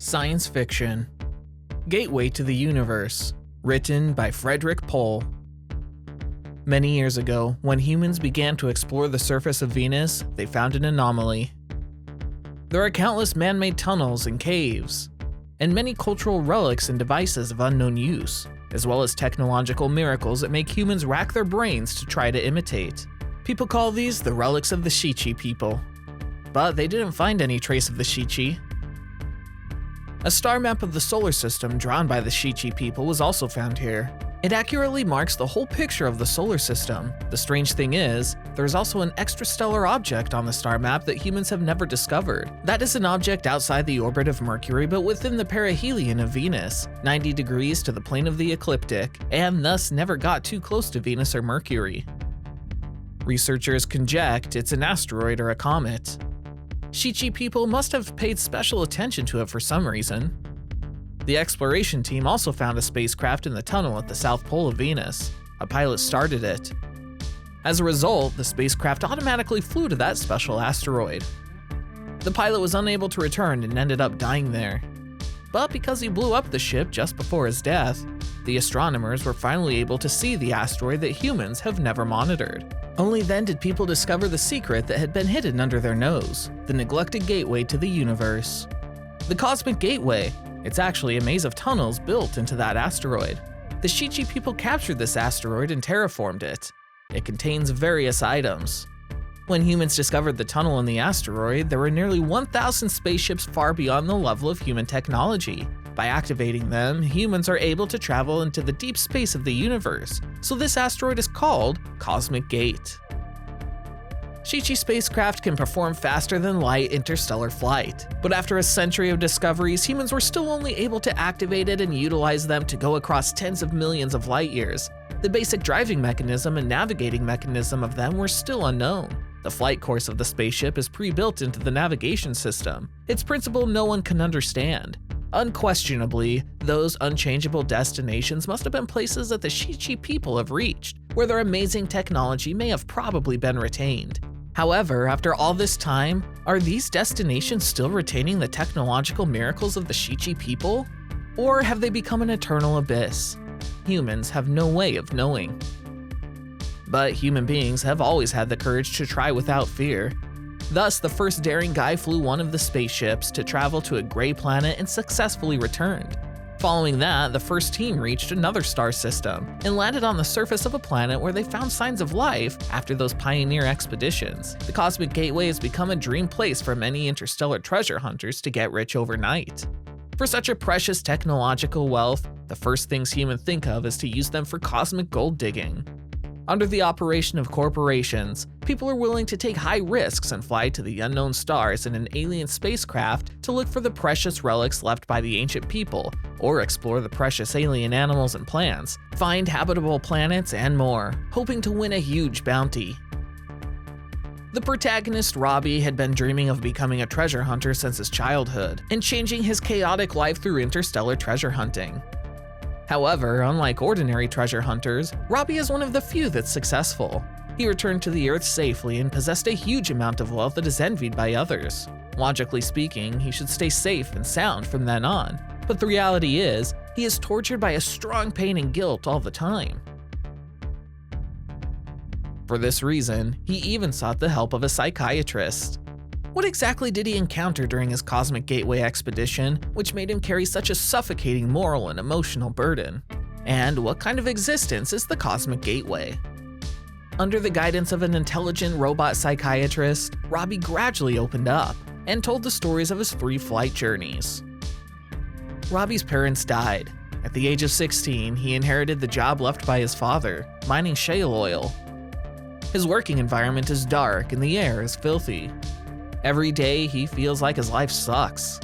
Science fiction. Gateway to the Universe. Written by Frederik Pohl. Many years ago, when humans began to explore the surface of Venus, they found an anomaly. There are countless man-made tunnels and caves, and many cultural relics and devices of unknown use, as well as technological miracles that make humans rack their brains to try to imitate. People call these the relics of the Heechee people. But they didn't find any trace of the Heechee. A star map of the solar system drawn by the Heechee people was also found here. It accurately marks the whole picture of the solar system. The strange thing is, there's also an extrastellar object on the star map that humans have never discovered. That is an object outside the orbit of Mercury but within the perihelion of Venus, 90 degrees to the plane of the ecliptic, and thus never got too close to Venus or Mercury. Researchers conject it's an asteroid or a comet. Heechee people must have paid special attention to it for some reason. The exploration team also found a spacecraft in the tunnel at the south pole of Venus. A pilot started it. As a result, the spacecraft automatically flew to that special asteroid. The pilot was unable to return and ended up dying there. But because he blew up the ship just before his death, the astronomers were finally able to see the asteroid that humans have never monitored. Only then did people discover the secret that had been hidden under their nose, the neglected gateway to the universe. The Cosmic Gateway. It's actually a maze of tunnels built into that asteroid. The Heechee people captured this asteroid and terraformed it. It contains various items. When humans discovered the tunnel in the asteroid, there were nearly 1,000 spaceships far beyond the level of human technology. By activating them, humans are able to travel into the deep space of the universe, so this asteroid is called Cosmic Gate. Heechee spacecraft can perform faster than light interstellar flight, but after a century of discoveries, humans were still only able to activate it and utilize them to go across tens of millions of light years. The basic driving mechanism and navigating mechanism of them were still unknown. The flight course of the spaceship is pre-built into the navigation system. Its principle no one can understand. Unquestionably, those unchangeable destinations must have been places that the Heechee people have reached, where their amazing technology may have probably been retained. However, after all this time, are these destinations still retaining the technological miracles of the Heechee people? Or have they become an eternal abyss? Humans have no way of knowing. But human beings have always had the courage to try without fear. Thus, the first daring guy flew one of the spaceships to travel to a gray planet and successfully returned. Following that, the first team reached another star system and landed on the surface of a planet where they found signs of life after those pioneer expeditions. The Cosmic Gateway has become a dream place for many interstellar treasure hunters to get rich overnight. For such a precious technological wealth, the first things humans think of is to use them for cosmic gold digging. Under the operation of corporations, people are willing to take high risks and fly to the unknown stars in an alien spacecraft to look for the precious relics left by the ancient people, or explore the precious alien animals and plants, find habitable planets, and more, hoping to win a huge bounty. The protagonist, Robbie, had been dreaming of becoming a treasure hunter since his childhood, and changing his chaotic life through interstellar treasure hunting. However, unlike ordinary treasure hunters, Robbie is one of the few that's successful. He returned to the Earth safely and possessed a huge amount of wealth that is envied by others. Logically speaking, he should stay safe and sound from then on, but the reality is, he is tortured by a strong pain and guilt all the time. For this reason, he even sought the help of a psychiatrist. What exactly did he encounter during his Cosmic Gateway expedition, which made him carry such a suffocating moral and emotional burden? And what kind of existence is the Cosmic Gateway? Under the guidance of an intelligent robot psychiatrist, Robbie gradually opened up and told the stories of his 3 flight journeys. Robbie's parents died. At the age of 16, he inherited the job left by his father, mining shale oil. His working environment is dark and the air is filthy. Every day, he feels like his life sucks.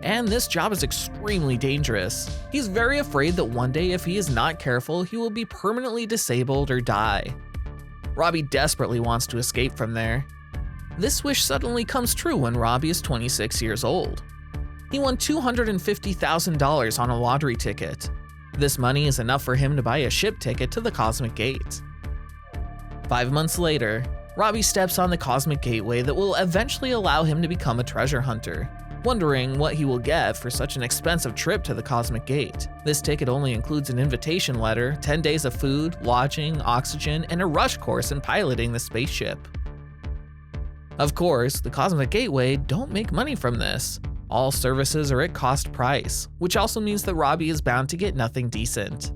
And this job is extremely dangerous. He's very afraid that one day, if he is not careful, he will be permanently disabled or die. Robbie desperately wants to escape from there. This wish suddenly comes true when Robbie is 26 years old. He won $250,000 on a lottery ticket. This money is enough for him to buy a ship ticket to the Cosmic Gate. 5 months later, Robbie steps on the Cosmic Gateway that will eventually allow him to become a treasure hunter. wondering what he will get for such an expensive trip to the Cosmic Gate. This ticket only includes an invitation letter, 10 days of food, lodging, oxygen, and a rush course in piloting the spaceship. Of course, the Cosmic Gateway don't make money from this. All services are at cost price, which also means that Robbie is bound to get nothing decent.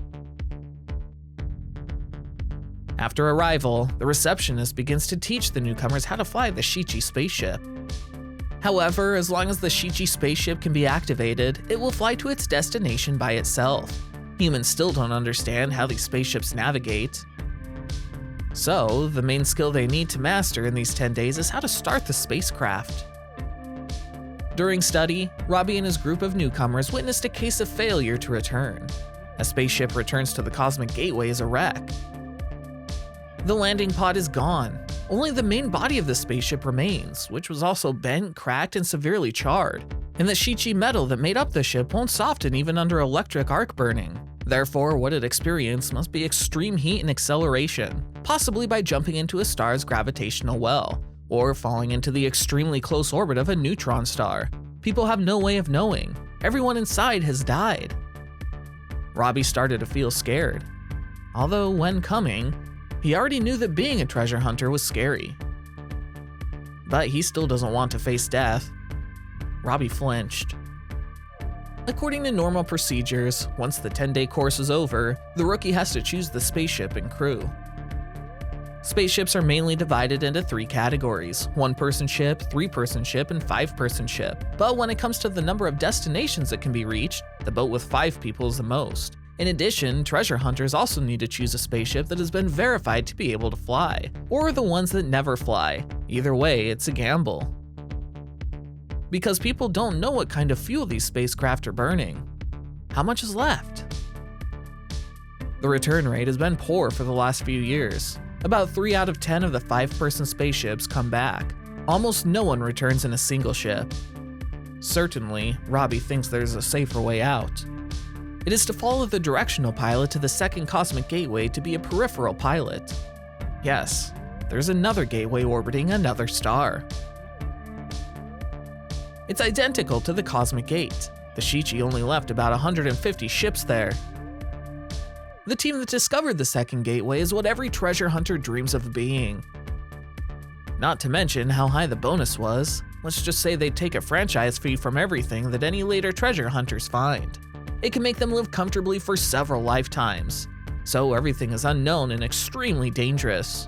After arrival, the receptionist begins to teach the newcomers how to fly the Heechee spaceship. However, as long as the Heechee spaceship can be activated, it will fly to its destination by itself. Humans still don't understand how these spaceships navigate. So, the main skill they need to master in these 10 days is how to start the spacecraft. During study, Robbie and his group of newcomers witnessed a case of failure to return. A spaceship returns to the Cosmic Gateway as a wreck. The landing pod is gone. Only the main body of the spaceship remains, which was also bent, cracked, and severely charred. And the Heechee metal that made up the ship won't soften even under electric arc burning. Therefore, what it experienced must be extreme heat and acceleration, possibly by jumping into a star's gravitational well, or falling into the extremely close orbit of a neutron star. People have no way of knowing. Everyone inside has died. Robbie started to feel scared. Although when coming, he already knew that being a treasure hunter was scary. But he still doesn't want to face death. Robbie flinched. According to normal procedures, once the 10-day course is over, the rookie has to choose the spaceship and crew. Spaceships are mainly divided into 3 categories: 1-person ship, 3-person ship, and 5-person ship. But when it comes to the number of destinations that can be reached, the boat with 5 people is the most. In addition, treasure hunters also need to choose a spaceship that has been verified to be able to fly, or the ones that never fly. Either way, it's a gamble. Because people don't know what kind of fuel these spacecraft are burning. How much is left? The return rate has been poor for the last few years. About 3 out of 10 of the 5-person spaceships come back. Almost no one returns in a single ship. Certainly, Robbie thinks there's a safer way out. It is to follow the directional pilot to the second Cosmic Gateway to be a peripheral pilot. Yes, there's another gateway orbiting another star. It's identical to the Cosmic Gate. The Heechee only left about 150 ships there. The team that discovered the second gateway is what every treasure hunter dreams of being. Not to mention how high the bonus was. Let's just say they'd take a franchise fee from everything that any later treasure hunters find. It can make them live comfortably for several lifetimes. So everything is unknown and extremely dangerous.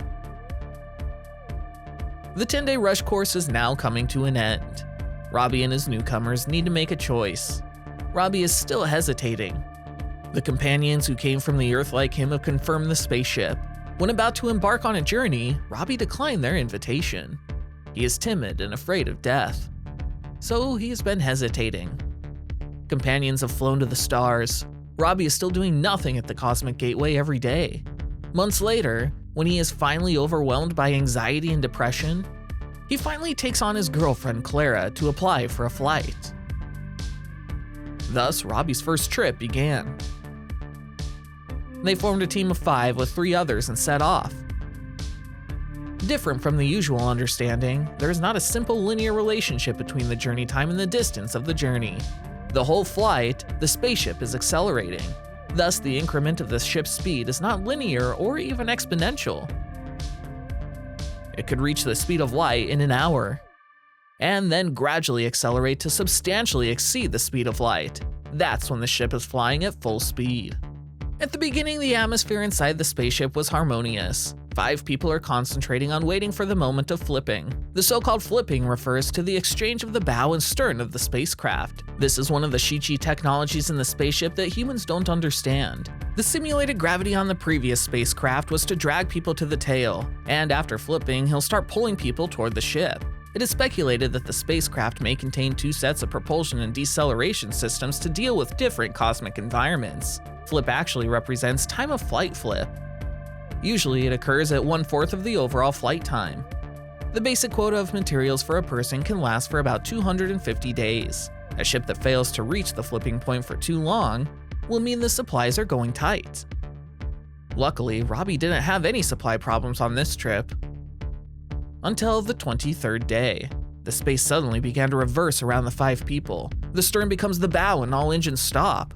The 10-day rush course is now coming to an end. Robbie and his newcomers need to make a choice. Robbie is still hesitating. The companions who came from the Earth like him have confirmed the spaceship. When about to embark on a journey, Robbie declined their invitation. He is timid and afraid of death. So he has been hesitating. Companions have flown to the stars. Robbie is still doing nothing at the Cosmic Gateway every day. Months later, when he is finally overwhelmed by anxiety and depression, he finally takes on his girlfriend Clara to apply for a flight. Thus, Robbie's first trip began. They formed a team of 5 with 3 others and set off. Different from the usual understanding, there is not a simple linear relationship between the journey time and the distance of the journey. The whole flight, the spaceship is accelerating. Thus, the increment of the ship's speed is not linear or even exponential. It could reach the speed of light in an hour, and then gradually accelerate to substantially exceed the speed of light. That's when the ship is flying at full speed. At the beginning, the atmosphere inside the spaceship was harmonious. 5 people are concentrating on waiting for the moment of flipping. The so-called flipping refers to the exchange of the bow and stern of the spacecraft. This is one of the Heechee technologies in the spaceship that humans don't understand. The simulated gravity on the previous spacecraft was to drag people to the tail, and after flipping, he'll start pulling people toward the ship. It is speculated that the spacecraft may contain 2 sets of propulsion and deceleration systems to deal with different cosmic environments. Flip actually represents time of flight flip. Usually it occurs at 1/4 of the overall flight time. The basic quota of materials for a person can last for about 250 days. A ship that fails to reach the flipping point for too long will mean the supplies are going tight. Luckily, Robbie didn't have any supply problems on this trip. Until the 23rd day. The space suddenly began to reverse around the 5 people. The stern becomes the bow and all engines stop.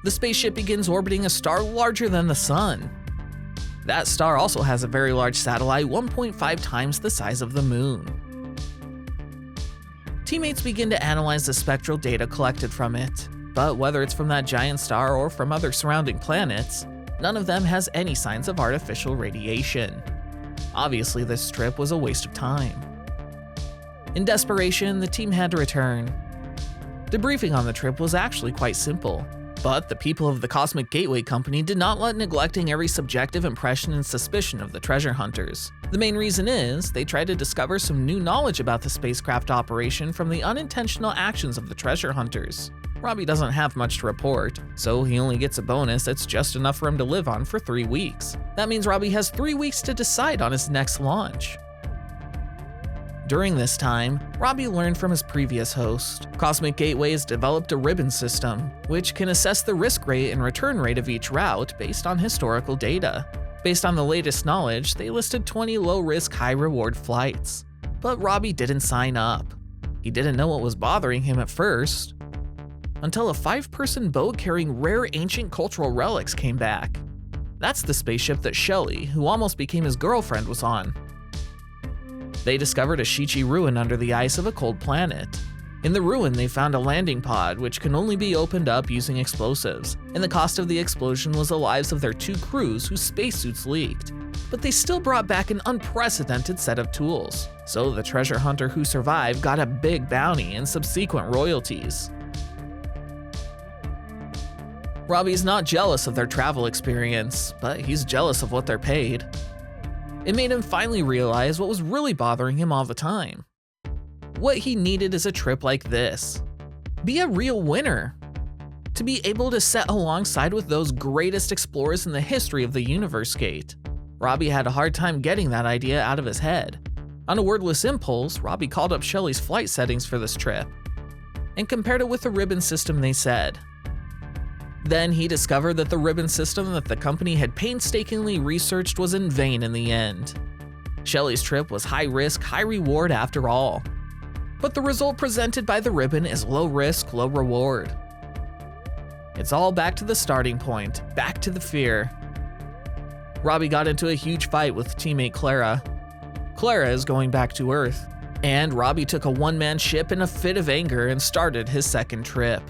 The spaceship begins orbiting a star larger than the sun. That star also has a very large satellite, 1.5 times the size of the moon. Teammates begin to analyze the spectral data collected from it, but whether it's from that giant star or from other surrounding planets, none of them has any signs of artificial radiation. Obviously, this trip was a waste of time. In desperation, the team had to return. Debriefing on the trip was actually quite simple, but the people of the Cosmic Gateway Company did not let neglecting every subjective impression and suspicion of the treasure hunters. The main reason is, they tried to discover some new knowledge about the spacecraft operation from the unintentional actions of the treasure hunters. Robbie doesn't have much to report, so he only gets a bonus that's just enough for him to live on for 3 weeks. That means Robbie has 3 weeks to decide on his next launch. During this time, Robbie learned from his previous host. Cosmic Gateway has developed a ribbon system, which can assess the risk rate and return rate of each route based on historical data. Based on the latest knowledge, they listed 20 low-risk, high-reward flights. But Robbie didn't sign up. He didn't know what was bothering him at first, until a 5-person boat carrying rare ancient cultural relics came back. That's the spaceship that Shelley, who almost became his girlfriend, was on. They discovered a Heechee ruin under the ice of a cold planet. In the ruin, they found a landing pod, which can only be opened up using explosives, and the cost of the explosion was the lives of their 2 crews whose spacesuits leaked. But they still brought back an unprecedented set of tools, so the treasure hunter who survived got a big bounty and subsequent royalties. Robbie's not jealous of their travel experience, but he's jealous of what they're paid. It made him finally realize what was really bothering him all the time. What he needed is a trip like this. Be a real winner. To be able to sit alongside with those greatest explorers in the history of the universe gate. Robbie had a hard time getting that idea out of his head. On a wordless impulse, Robbie called up Shelley's flight settings for this trip and compared it with the ribbon system they said. Then he discovered that the ribbon system that the company had painstakingly researched was in vain in the end. Shelley's trip was high risk, high reward after all. But the result presented by the ribbon is low risk, low reward. It's all back to the starting point, back to the fear. Robbie got into a huge fight with teammate Clara. Clara is going back to Earth, and Robbie took a one-man ship in a fit of anger and started his second trip.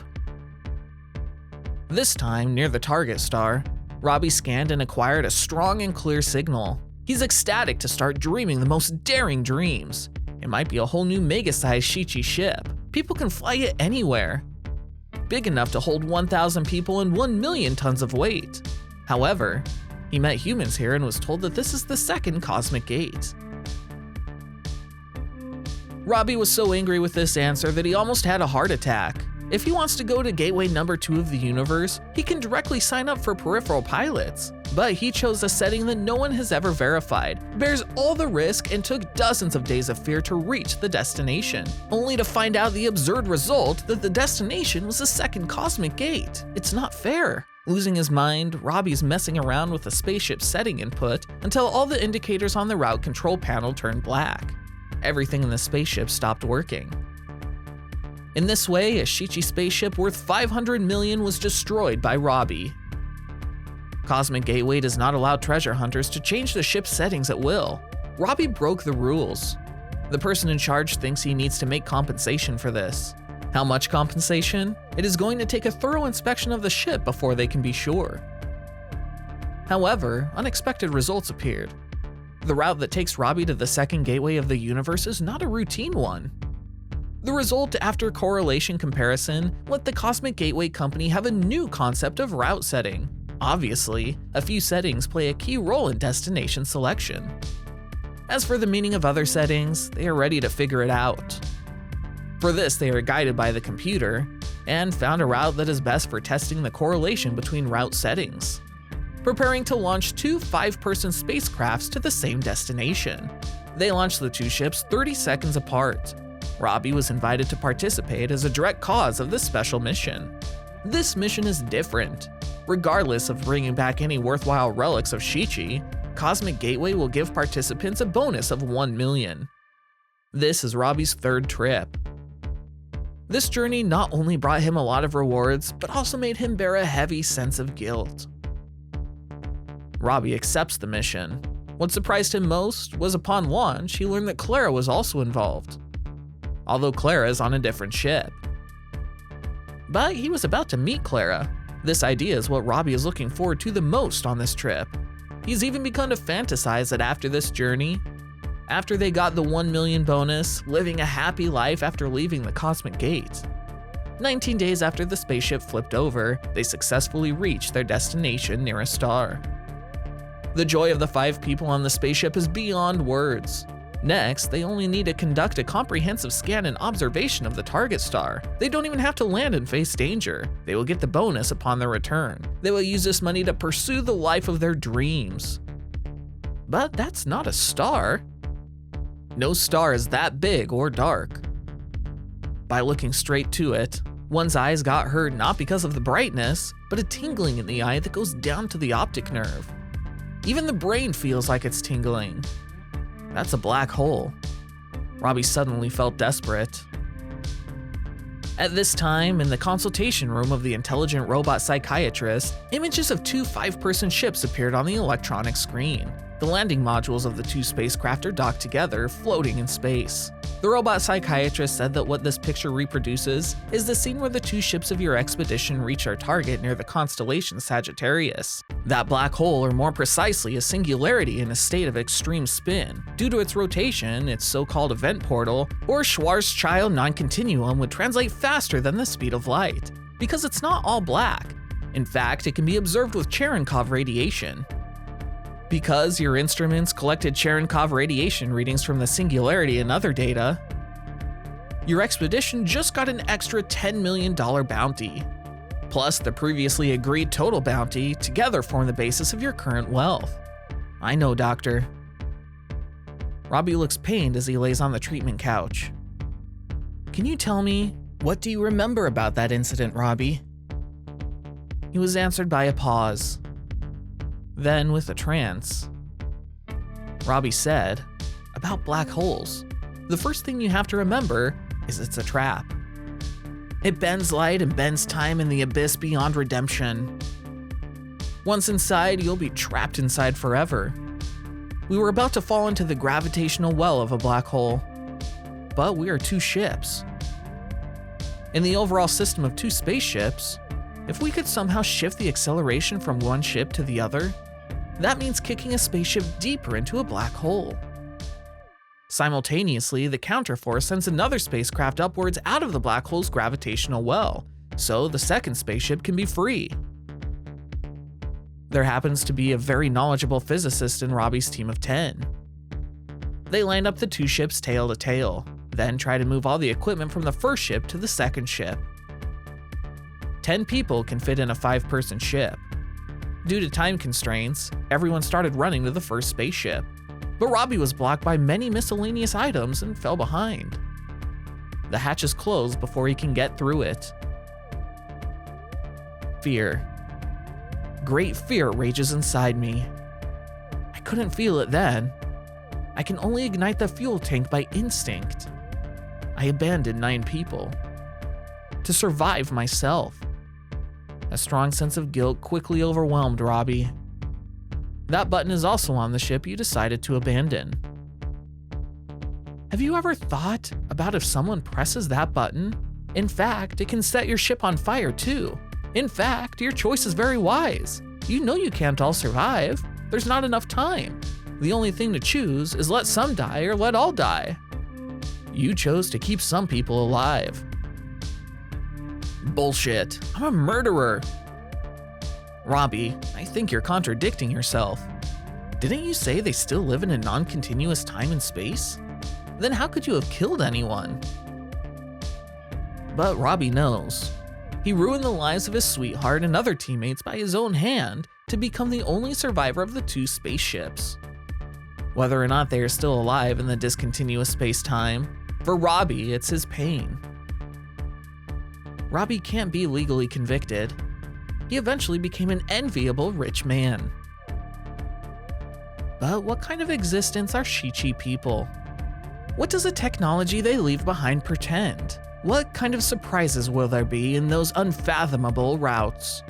This time, near the target star, Robbie scanned and acquired a strong and clear signal. He's ecstatic to start dreaming the most daring dreams. It might be a whole new mega-sized Heechee ship. People can fly it anywhere. Big enough to hold 1,000 people and 1 million tons of weight. However, he met humans here and was told that this is the second Cosmic Gate. Robbie was so angry with this answer that he almost had a heart attack. If he wants to go to Gateway number 2 of the universe, he can directly sign up for peripheral pilots. But he chose a setting that no one has ever verified, bears all the risk, and took dozens of days of fear to reach the destination, only to find out the absurd result that the destination was the second Cosmic Gate. It's not fair. Losing his mind, Robbie's messing around with the spaceship setting input until all the indicators on the route control panel turned black. Everything in the spaceship stopped working. In this way, a Heechee spaceship worth 500 million was destroyed by Robbie. Cosmic Gateway does not allow treasure hunters to change the ship's settings at will. Robbie broke the rules. The person in charge thinks he needs to make compensation for this. How much compensation? It is going to take a thorough inspection of the ship before they can be sure. However, unexpected results appeared. The route that takes Robbie to the second gateway of the universe is not a routine one. The result after correlation comparison let the Cosmic Gateway Company have a new concept of route setting. Obviously, a few settings play a key role in destination selection. As for the meaning of other settings, they are ready to figure it out. For this, they are guided by the computer and found a route that is best for testing the correlation between route settings, preparing to launch 2 5-person spacecrafts to the same destination. They launched the 2 ships 30 seconds apart. Robbie was invited to participate as a direct cause of this special mission. This mission is different. Regardless of bringing back any worthwhile relics of Heechee, Cosmic Gateway will give participants a bonus of 1 million. This is Robbie's third trip. This journey not only brought him a lot of rewards, but also made him bear a heavy sense of guilt. Robbie accepts the mission. What surprised him most was upon launch, he learned that Clara was also involved, although Clara is on a different ship. But he was about to meet Clara. This idea is what Robbie is looking forward to the most on this trip. He's even begun to fantasize that after this journey, after they got the 1 million bonus, living a happy life after leaving the cosmic gate. 19 days after the spaceship flipped over, they successfully reached their destination near a star. The joy of the 5 people on the spaceship is beyond words. Next, they only need to conduct a comprehensive scan and observation of the target star. They don't even have to land and face danger. They will get the bonus upon their return. They will use this money to pursue the life of their dreams. But that's not a star. No star is that big or dark. By looking straight to it, one's eyes got hurt not because of the brightness, but a tingling in the eye that goes down to the optic nerve. Even the brain feels like it's tingling. That's a black hole. Robbie suddenly felt desperate. At this time, in the consultation room of the intelligent robot psychiatrist, images of 2 5-person ships appeared on the electronic screen. The landing modules of the 2 spacecraft are docked together, floating in space. The robot psychiatrist said that what this picture reproduces is the scene where the 2 ships of your expedition reach our target near the constellation Sagittarius. That black hole, or more precisely, a singularity in a state of extreme spin. Due to its rotation, its so-called event portal, or Schwarzschild non-continuum, would translate faster than the speed of light, because it's not all black. In fact, it can be observed with Cherenkov radiation. Because your instruments collected Cherenkov radiation readings from the singularity and other data, your expedition just got an extra $10 million bounty. Plus, the previously agreed total bounty together form the basis of your current wealth. I know, Doctor. Robbie looks pained as he lays on the treatment couch. Can you tell me, what do you remember about that incident, Robbie? He was answered by a pause. Then, with a trance, Robbie said, about black holes. The first thing you have to remember is it's a trap. It bends light and bends time in the abyss beyond redemption. Once inside, you'll be trapped inside forever. We were about to fall into the gravitational well of a black hole, but we are 2 ships. In the overall system of 2 spaceships, if we could somehow shift the acceleration from one ship to the other, that means kicking a spaceship deeper into a black hole. Simultaneously, the counterforce sends another spacecraft upwards out of the black hole's gravitational well, so the second spaceship can be free. There happens to be a very knowledgeable physicist in Robbie's team of 10. They line up the 2 ships tail to tail, then try to move all the equipment from the first ship to the second ship. 10 people can fit in a 5-person ship. Due to time constraints, everyone started running to the first spaceship, but Robbie was blocked by many miscellaneous items and fell behind. The hatch is closed before he can get through it. Fear. Great fear rages inside me. I couldn't feel it then. I can only ignite the fuel tank by instinct. I abandoned 9 people. To survive myself. A strong sense of guilt quickly overwhelmed Robbie. That button is also on the ship you decided to abandon. Have you ever thought about if someone presses that button? In fact, it can set your ship on fire too. In fact, your choice is very wise. You know you can't all survive. There's not enough time. The only thing to choose is let some die or let all die. You chose to keep some people alive. Bullshit. I'm a murderer. Robbie, I think you're contradicting yourself. Didn't you say they still live in a non-continuous time and space? Then how could you have killed anyone? But Robbie knows. He ruined the lives of his sweetheart and other teammates by his own hand to become the only survivor of the 2 spaceships. Whether or not they are still alive in the discontinuous space-time, for Robbie, it's his pain. Robbie can't be legally convicted. He eventually became an enviable rich man. But what kind of existence are Heechee people? What does the technology they leave behind portend? What kind of surprises will there be in those unfathomable routes?